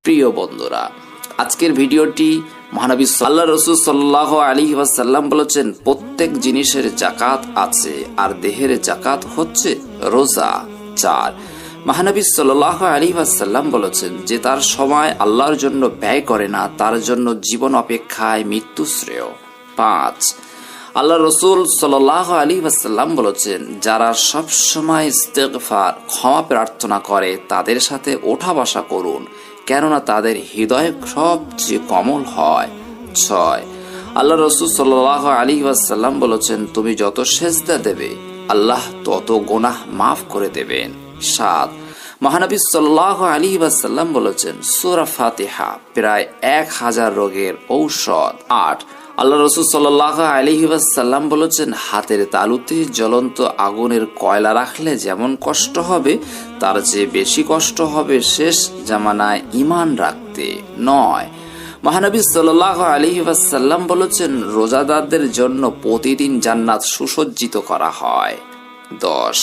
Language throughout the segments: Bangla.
প্রিয় বন্ধুরা, আজকের ভিডিওটি মহানবী আল্লাহ রাসূল সাল্লাল্লাহু আলাইহি ওয়াসাল্লাম বলেছেন, প্রত্যেক জিনিসের যাকাত আছে, আর দেহের যাকাত হচ্ছে রোজা। 4 মহানবী সাল্লাল্লাহু আলাইহি ওয়াসাল্লাম বলেছেন, যে তার সময় আল্লাহর জন্য ব্যয় করে না, তার জন্য জীবন অপেক্ষায় মৃত্যু শ্রেয়। 5 আল্লাহ রাসূল সাল্লাল্লাহু আলাইহি ওয়াসাল্লাম বলেছেন, যারা সব সময় ইস্তেগফার ক্ষমা প্রার্থনা করে তাদের সাথে ওঠা বসা করুন, কেননা তাদের হৃদয় সবচেয়ে কোমল হয়। 6 আল্লাহ রাসূল সাল্লাল্লাহু আলাইহি ওয়াসাল্লাম বলেছেন, তুমি যত সেজদা দেবে আল্লাহ তত গুনাহ মাফ করে দেবেন। 7 মহানবী সাল্লাল্লাহু আলাইহি ওয়াসাল্লাম বলেছেন, সূরা ফাতিহা প্রায় 1000 রোগের ঔষধ। 8 আল্লাহ রাসূল সাল্লাল্লাহু আলাইহি ওয়াসাল্লাম বলেছেন, হাতের তালুতে জ্বলন্ত আগুনের কয়লা রাখলে যেমন কষ্ট হবে, তার চেয়ে বেশি কষ্ট হবে শেষ জামানায় ঈমান রাখতে। 9 মহানবী সাল্লাল্লাহু আলাইহি ওয়াসাল্লাম বলেছেন, রোজাদারদের জন্য প্রতিদিন জান্নাত সুসজ্জিত করা হয়। 10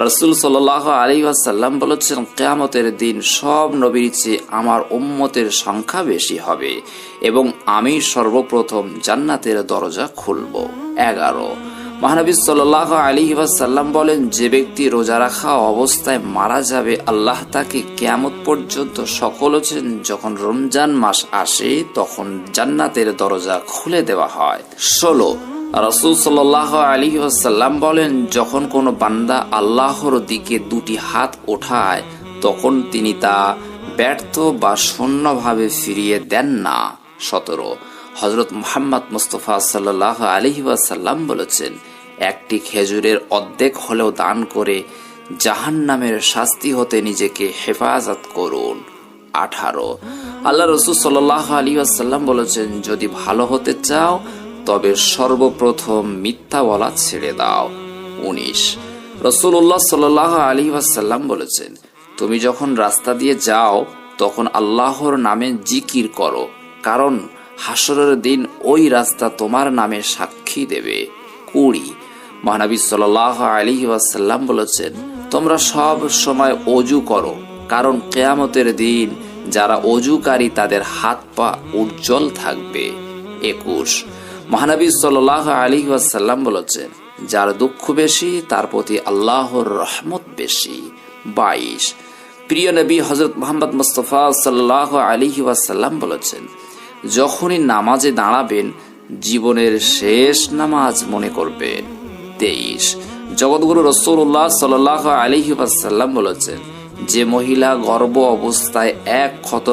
রাসূল সাল্লাল্লাহু আলাইহি ওয়াসাল্লাম বলেছেন, কিয়ামতের দিন সব নবীর চেয়ে আমার উম্মতের সংখ্যা বেশি হবে এবং আমি সর্বপ্রথম জান্নাতের দরজা খুলব। 11 মহানবী সাল্লাল্লাহু আলাইহি ওয়াসাল্লাম বলেন, যে ব্যক্তি রোজা রাখা অবস্থায় মারা যাবে, আল্লাহ তাকে কিয়ামত পর্যন্ত সকলেছেন যখন রমজান মাস আসে তখন জান্নাতের দরজা খুলে দেওয়া হয়। 16 রাসূল সাল্লাল্লাহু আলাইহি ওয়াসাল্লাম বলেন, যখন কোনো বান্দা আল্লাহর দিকে দুটি হাত ওঠায় তখন তিনি তা ব্যর্থ বা শূন্যভাবে ফিরিয়ে দেন না। 17 হযরত মুহাম্মদ মুস্তাফা সাল্লাল্লাহু আলাইহি ওয়াসাল্লাম বলেছেন, একটি খেজুরের অর্ধেক হলেও দান করে জাহান্নামের শাস্তি হতে নিজেকে হেফাজত করুন। 18 আল্লাহ রাসূল সাল্লাল্লাহু আলাইহি ওয়াসাল্লাম বলেছেন, যদি ভালো হতে চাও তবে সর্বপ্রথম মিথ্যা বলা ছেড়ে দাও। 19 রাসূলুল্লাহ সাল্লাল্লাহু আলাইহি ওয়াসাল্লাম বলেছেন, তুমি যখন রাস্তা দিয়ে যাও তখন আল্লাহর নামে জিকির করো, কারণ হাসরের দিন ওই রাস্তা তোমার নামে সাক্ষী দেবে। 20 মহানবী সাল্লাল্লাহু আলাইহি ওয়াসাল্লাম বলেছেন, তোমরা সব সময় ওযু করো, কারণ কিয়ামতের দিন যারা ওযুকারী তাদের হাত পা উজ্জ্বল থাকবে। 21 মহানবী সাল্লাল্লাহু আলাইহি ওয়াসাল্লাম বলেছেন, যার দুঃখ বেশি তার প্রতি আল্লাহর রহমত বেশি। 22 প্রিয় নবী হযরত মুহাম্মদ মুস্তাফা সাল্লাল্লাহু আলাইহি ওয়াসাল্লাম বলেছেন, যখনই নামাজে দাঁড়াবেন জীবনের শেষ নামাজ মনে করবেন। 23 জগৎগুরু রাসূলুল্লাহ সাল্লাল্লাহু আলাইহি ওয়াসাল্লাম বলেছেন, যে মহিলা গর্ভ অবস্থায় এক খতম